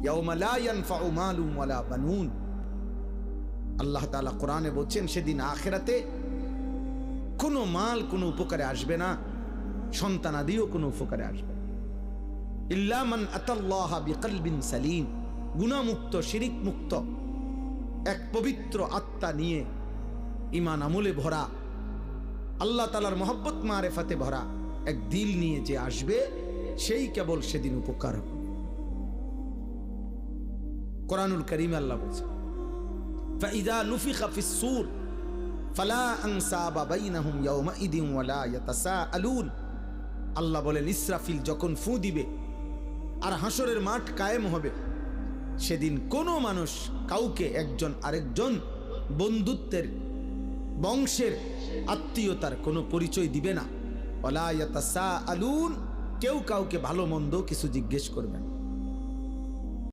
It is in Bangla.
ইয়াউমা লা ইয়ানফাউ মালুন ওয়ালা বানুন। আল্লাহ তাআলা কোরআনে বলছেন সেদিন আখিরাতে কোনো মাল কোনো উপকারে আসবে না, সন্তানাদিও কোনো উপকারে আসবে না। ইল্লা মান আতাল্লাহা বিকলবিন সালিম, গুনাহমুক্ত শিরিক মুক্ত এক পবিত্র আত্মা নিয়ে, ঈমান আমলে ভরা, আল্লাহ তাআলার মহব্বত মারেফাতে ভরা এক দিল নিয়ে যে আসবে, সেই কেবল সেদিন উপকার হবে। কোরআনুল কারীমে আল্লাহ বলছে ফাইযা নুফিখা ফিস-সূর ফালা আনসাবা বাইনাহুম ইয়াওমাইদিন ওয়ালা ইয়াতাসাআলুন। আল্লাহ বলেন ইসরাফিল যখন ফু দিবে আর হাসরের মাঠ কায়েম হবে, সেদিন কোনো মানুষ কাউকে একজন আরেকজন বন্ধুত্বের, বংশের, আত্মীয়তার কোনো পরিচয় দিবে না। ওয়ালা ইয়াতাসাআলুন, কেউ কাউকে ভালো মন্দ কিছু জিজ্ঞেস করবে না।